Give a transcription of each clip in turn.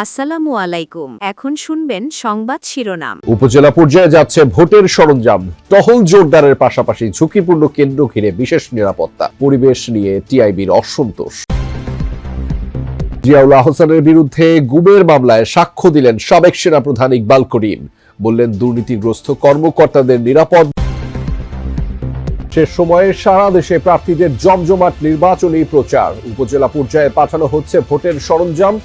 আসসালামু আলাইকুম। এখন শুনবেন সংবাদ শিরোনাম। উপজেলা পর্যায়ে যাচ্ছে ভোটের সরঞ্জাম, টহল জোরদারের পাশাপাশি ঝুঁকিপূর্ণ কেন্দ্র ঘিরে বিশেষ নিরাপত্তা। পরিবেশ নিয়ে টিআইবির অসন্তোষ। জিয়াউল আহসানের বিরুদ্ধে গুমের মামলায় সাক্ষ্য দিলেন সাবেক সেনাপ্রধান ইকবাল করিম। বললেন দুর্নীতিগ্রস্ত কর্মকর্তাদের নিরাপদ। শেষ সময়ে সারা দেশে প্রার্থীদের জমজমাট নির্বাচনী প্রচার। উপজেলা পর্যায়ে পাঠানো হচ্ছে ভোটের সরঞ্জাম।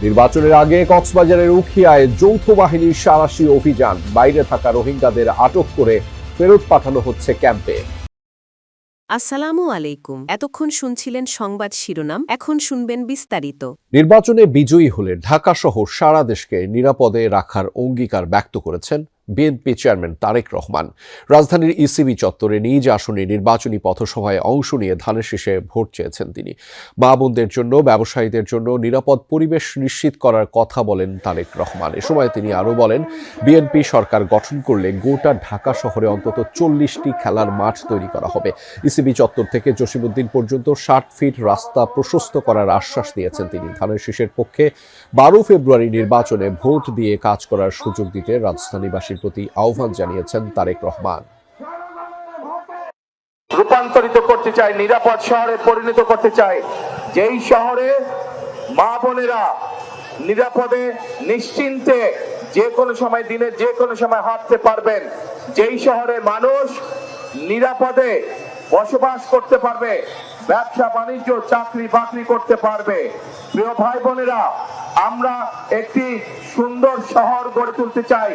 নির্বাচনের আগে কক্সবাজারের উখিয়ায় যৌথ বাহিনীর সাঁড়াশি অভিযান। বাইরে থাকা রোহিঙ্গাদের আটক করে ফেরত পাঠানো হচ্ছে ক্যাম্পে। আসসালামু আলাইকুম। এতক্ষণ শুনছিলেন সংবাদ শিরোনাম, এখন শুনবেন বিস্তারিত। নির্বাচনে বিজয়ী হলে ঢাকা সহ সারা দেশকে নিরাপদে রাখার অঙ্গীকার ব্যক্ত করেছেন বিএনপি চেয়ারম্যান তারেক রহমান। রাজধানীর ইসিবি চত্বরে নিজ আসনে নির্বাচনী পথসভায় অংশ নিয়ে ধানের শীষে ভোট চেয়েছেন তিনি। মা বোনদের জন্য, ব্যবসায়ীদের জন্য নিরাপদ পরিবেশ নিশ্চিত করার কথা বলেন তারেক রহমান। এ সময় তিনি আরও বলেন, বিএনপি সরকার গঠন করলে গোটা ঢাকা শহরে অন্তত 40টি খেলার মাঠ তৈরি করা হবে। ইসিবি চত্বর থেকে জসিমউদ্দিন পর্যন্ত 60 ফিট রাস্তা প্রশস্ত করার আশ্বাস দিয়েছেন তিনি। ধানের শীষের পক্ষে 12 ফেব্রুয়ারি নির্বাচনে ভোট দিয়ে কাজ করার সুযোগ দিতে রাজধানীবাসীর প্রতি আহ্বান জানিয়েছেন তারেক রহমান। রূপান্তরিত করতে চাই, নিরাপদ শহরে পরিণত করতে চাই, যেই শহরে মা বোনেরা নিরাপদে নিশ্চিন্তে যে কোনো সময়, দিনের যে কোনো সময় হাঁটতে পারবেন, যেই শহরে মানুষ নিরাপদে বসবাস করতে পারবে, ব্যবসা বাণিজ্য চাকরি বাকরি করতে পারবে। প্রিয় ভাই বোনেরা, আমরা একটি সুন্দর শহর গড়ে তুলতে চাই।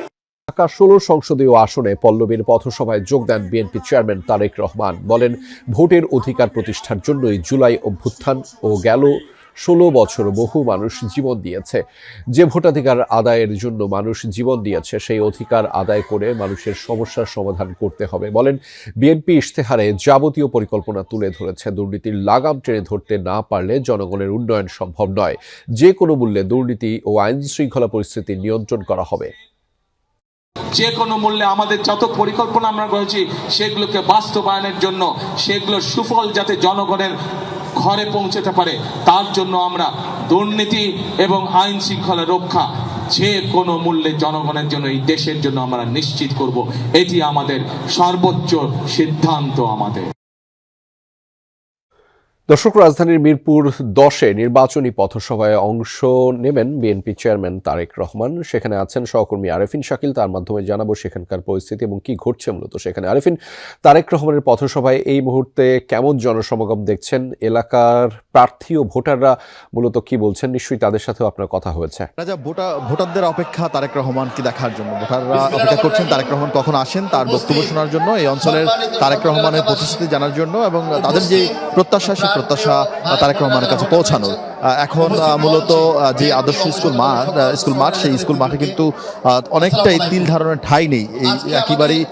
ঢাকা 16 সংসদীয় আসনে পল্লবীর পথসভায় যোগ দেন বিএনপি চেয়ারম্যান তারেক রহমান। বলেন, ভোটের অধিকার প্রতিষ্ঠার জন্যই জুলাই অভ্যুত্থান ও গেল 16 বছর বহু মানুষ জীবন দিয়েছে। যে ভোটাধিকার আদায়ের জন্য মানুষ জীবন দিয়েছে, সেই অধিকার আদায় করে মানুষের সমস্যার সমাধান করতে হবে। বলেন, বিএনপি ইশতেহারে যাবতীয় পরিকল্পনা তুলে ধরেছে। দুর্নীতির লাগাম টেনে ধরতে না পারলে জনগণের উন্নয়ন সম্ভব নয়। যে কোনো মূল্যে দুর্নীতি ও আইন শৃঙ্খলা পরিস্থিতি নিয়ন্ত্রণ করা হবে। যে কোনো মূল্যে আমাদের যত পরিকল্পনা আমরা করেছি সেগুলোকে বাস্তবায়নের জন্য, সেগুলোর সুফল যাতে জনগণের ঘরে পৌঁছতে পারে, তার জন্য আমরা দুর্নীতি এবং আইন শৃঙ্খলা রক্ষা যে কোনো মূল্যে জনগণের জন্য, এই দেশের জন্য আমরা নিশ্চিত করব। এটি আমাদের সর্বোচ্চ সিদ্ধান্ত। আমাদের দর্শক, রাজধানীর মিরপুর 10-এ নির্বাচনী পথসভায় অংশ নেবেন বিএনপি চেয়ারম্যান তারেক রহমান। সেখানে আছেন সহকর্মী আরেফিন শাকিল। তার মাধ্যমে জানাবো সেখানকার পরিস্থিতি এবং কি ঘটছে মূলত সেখানে। আরেফিন, তারেক রহমানের পথসভায় এই মুহূর্তে কেমন জনসমাগম দেখছেন? এলাকার প্রার্থী ও ভোটাররা মূলত কি বলছেন? নিশ্চয়ই তাদের সাথেও আপনার কথা হয়েছে। ভোটারদের অপেক্ষা তারেক রহমানকে দেখার জন্য। ভোটাররা অপেক্ষা করছেন তারেক রহমান কখন আসেন তার বক্তব্য শোনার জন্য, এই অঞ্চলের তারেক রহমানের প্রতিশ্রুতি জানার জন্য এবং তাদের যে প্রত্যাশা, সেই প্রত্যাশা তারেক রহমানের কাছে পৌঁছানোর। এখন মূলত যে আদর্শ স্কুল মাঠ, সেই স্কুল মাঠে কিন্তু অনেকটাই তিল ধারণের ঠাঁই নেই। এই একেবারেই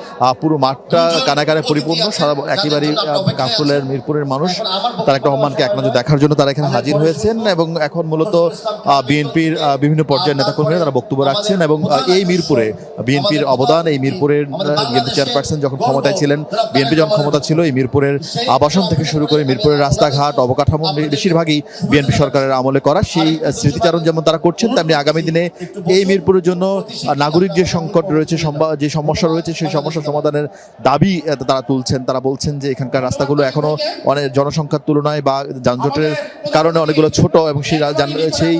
পুরো মাঠটা কানাকানে পরিপূর্ণ। একেবারেই কাফরুলের মিরপুরের মানুষ তারেক রহমানকে এক নজর দেখার জন্য তারা এখানে হাজির হয়েছেন এবং এখন মূলত বিএনপির বিভিন্ন পর্যায়ের নেতাকর্মীরা তারা বক্তব্য রাখছেন এবং এই মিরপুরে বিএনপির অবদান, এই মিরপুরের বিএনপি চেয়ারপারসন যখন ক্ষমতায় ছিলেন, বিএনপি যখন ক্ষমতা ছিল, এই মিরপুরের আবাসন থেকে শুরু করে মিরপুরের রাস্তাঘাট, অবকাঠামো বেশিরভাগই বিএনপি সরকারের আমলে করা। সেই স্মৃতিচারণ যেমন তারা করছেন, তেমনি আগামী দিনে এই মিরপুরের জন্য নাগরিক যে সংকট রয়েছে, যে সমস্যা রয়েছে, সেই সমস্যা সমাধানের দাবি তারা তুলছেন। তারা বলছেন যে এখানকার রাস্তাগুলো এখনো অনেক জনসংখ্যার তুলনায় বা যানজটের কারণে অনেকগুলো ছোট এবং সেই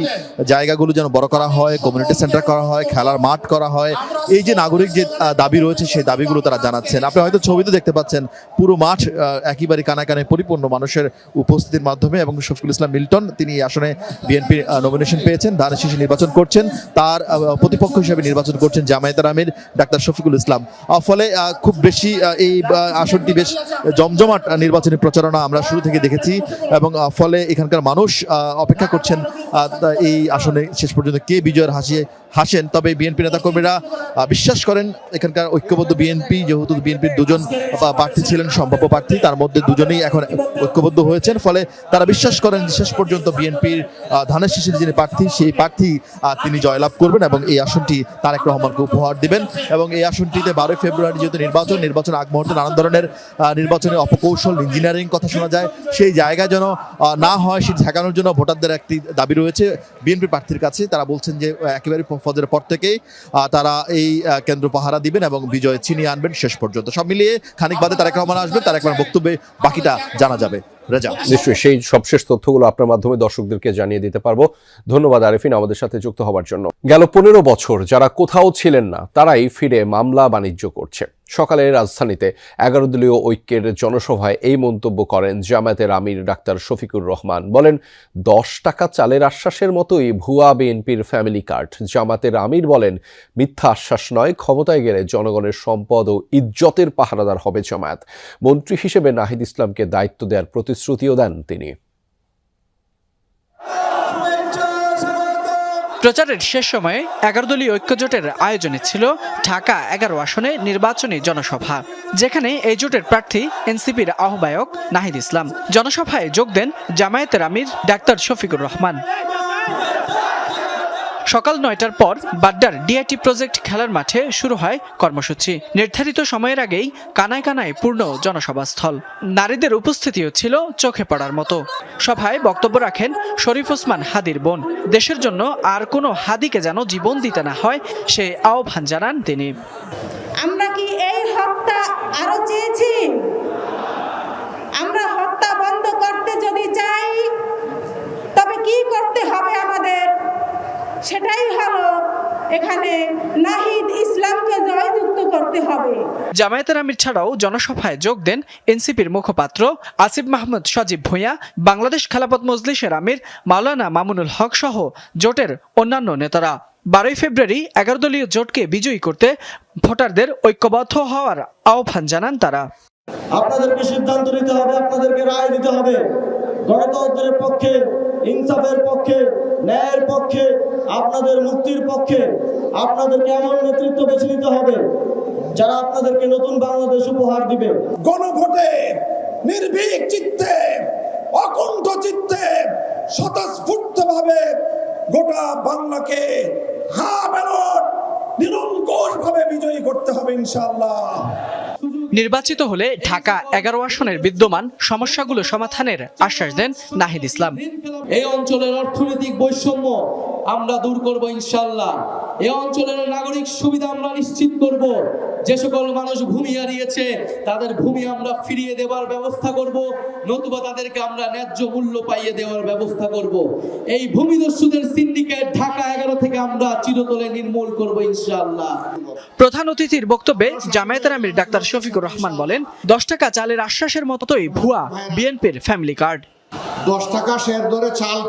জায়গাগুলো যেন বড় করা হয়, কমিউনিটি সেন্টার করা হয়, খেলার মাঠ করা হয়। এই যে নাগরিক যে দাবি রয়েছে, সেই দাবিগুলো তারা জানাচ্ছেন। আপনি হয়তো ছবিতে দেখতে পাচ্ছেন পুরো মাঠ একেবারে কানাকানে পরিপূর্ণ মানুষের উপস্থিতির মাধ্যমে। এবং শফিকুল ইসলাম মিল্টন, তিনি আসনে বিএনপির নমিনেশন পেয়েছেন, ধানের শীষে নির্বাচন করছেন। তার প্রতিপক্ষ হিসেবে নির্বাচন করছেন জামায়াতের আমির ডাক্তার শফিকুল ইসলাম। ফলে খুব বেশি এই আসনটি বেশ জমজমাট নির্বাচনী প্রচারণা আমরা শুরু থেকে দেখেছি এবং ফলে এখানকার মানুষ অপেক্ষা করছেন এই আসনে শেষ পর্যন্ত কে বিজয়ের হাসেন। তবে বিএনপি নেতাকর্মীরা বিশ্বাস করেন এখানকার ঐক্যবদ্ধ বিএনপি, যেহেতু বিএনপির দুজন প্রার্থী ছিলেন সম্ভাব্য প্রার্থী, তার মধ্যে দুজনেই এখন ঐক্যবদ্ধ হয়েছেন। ফলে তারা বিশ্বাস করেন যে শেষ পর্যন্ত বিএনপির ধানের শীষের যিনি প্রার্থী, সেই প্রার্থী তিনি জয়লাভ করবেন এবং এই আসনটি তারেক রহমানকে উপহার দিবেন। এবং এই আসনটিতে 12 ফেব্রুয়ারি যেহেতু নির্বাচন আগ মুহূর্তে নানান ধরনের নির্বাচনের অপকৌশল, ইঞ্জিনিয়ারিং কথা শোনা যায়, সেই জায়গা যেন না হয় বেশি ঠেকানোর জন্য ভোটারদের একটি দাবি রয়েছে বিএনপি প্রার্থীর কাছে। তারা বলছেন যে একেবারে ফজরের পর থেকেই তারা এই কেন্দ্র পাহারা দিবেন এবং বিজয় ছিনিয়ে আনবেন শেষ পর্যন্ত। সব মিলিয়ে খানিক বাদে তারেক রহমান আসবেন, তারেক রহমানের বক্তব্যে বাকিটা জানা যাবে। রেজা, নিশ্চয়ই সেই সবশেষ তথ্যগুলো আপনার মাধ্যমে দর্শকদেরকে জানিয়ে দিতে পারবো। ধন্যবাদ আরেফিন আমাদের সাথে যুক্ত হওয়ার জন্য। গেল 15 বছর যারা কোথাও ছিলেন না তারাই ফিরে মামলা বাণিজ্য করছে। সকালে রাজধানীতে 11 দলীয় ঐক্যের জনসভায় এই মন্তব্য করেন জামায়াতের আমির ডাক্তার শফিকুর রহমান। বলেন 10 টাকা চালের আশ্বাসের মতোই ভুয়া বিএনপির ফ্যামিলি কার্ড। জামায়াতের আমির বলেন মিথ্যা আশ্বাস নয়, ক্ষমতায় গেলে জনগণের সম্পদ ও ইজ্জতের পাহারাদার হবে জামায়াত। মন্ত্রী হিসেবে নাহিদ ইসলামকে দায়িত্ব দেওয়ার প্রতিশ্রুতিও দেন তিনি। প্রচারের শেষ সময়ে 11 দলীয় ঐক্যজোটের আয়োজনে ছিল ঢাকা 11 আসনে নির্বাচনী জনসভা, যেখানে এই জোটের প্রার্থী এনসিপির আহ্বায়ক নাহিদ ইসলাম। জনসভায় যোগ দেন জামায়াতের আমির ডাক্তার শফিকুর রহমান। সকাল 9টার পর বাড্ডার ডিআইটি প্রজেক্ট খেলার মাঠে শুরু হয় কর্মসূচি। নির্ধারিত সময়ের আগেই কানায় কানায় পূর্ণ জনসভাস্থল। নারীদের উপস্থিতিও ছিল চোখে পড়ার মতো। সভায় বক্তব্য রাখেন শরীফ ওসমান হাদির বোন। দেশের জন্য আর কোনো হাদিকে যেন জীবন দিতে না হয় সে আহ্বান জানান তিনি। আমরা কি এই হত্যা আরো চেয়েছি? আমরা হত্যা বন্ধ করতে যদি চাই তবে কি করতে হবে আমাদের? সেটাই হলো এখানে নাহিদ ইসলামকে জয়যুক্ত করতে হবে। জামায়াতের আমির ছাড়াও জনসভায় যোগ দেন এনসিপির মুখপাত্র আসিফ মাহমুদ সজীব ভূঁইয়া, বাংলাদেশ খেলাফত মজলিসের আমির মাওলানা মামুনুল হক সহ জোটের অন্যান্য নেতারা। 12 ফেব্রুয়ারি 11 দলীয় জোটকে বিজয়ী করতে ভোটারদের ঐক্যবদ্ধ হওয়ার আহ্বান জানান তারা। আপনাদেরকে সিদ্ধান্ত নিতে হবে, আপনাদেরকে রায় দিতে হবে। গণতন্ত্রের পক্ষে, ইনসাফের পক্ষে, ন্যায়ের পক্ষে, আপনাদের মুক্তির পক্ষে আপনাদেরকে এমন নেতৃত্ব বেছে নিতে হবে যারা আপনাদেরকে নতুন বাংলাদেশ উপহার দিবে। গণভোটে নির্ভীক চিত্তে, অকুণ্ঠ চিত্তে, স্বতঃস্ফূর্তভাবে গোটা বাংলাকে নিরঙ্কুশভাবে বিজয়ী করতে হবে ইনশাআল্লাহ। নির্বাচিত হলে ঢাকা 11 আসনের বিদ্যমান সমস্যাগুলো সমাধানের আশ্বাস দেন নাহিদ ইসলাম। এই অঞ্চলের অর্থনৈতিক বৈষম্য আমরা দূর করব ইনশাআল্লাহ। এই অঞ্চলের নাগরিক সুবিধা আমরা নিশ্চিত করব। যে সকল মানুষ ভূমি হারিয়েছে তাদের ভূমি আমরা ফিরিয়ে দেওয়ার ব্যবস্থা করব, নতুবা তাদেরকে আমরা ন্যায্য মূল্য পাইয়ে দেওয়ার ব্যবস্থা করব। এই ভূমিদস্যুদের সিন্ডিকেট ঢাকা 11 থেকে আমরা চিরতরে নির্মূল করব ইনশাআল্লাহ। প্রধান অতিথির বক্তব্যে জামায়াতের আমির ডাক্তার শফিকুর রহমান বলেন 10 টাকা চালের আশ্বাসের মতোই ভুয়া বিএনপির ফ্যামিলি কার্ড। 10 টাকা শেয়ার দরে চাল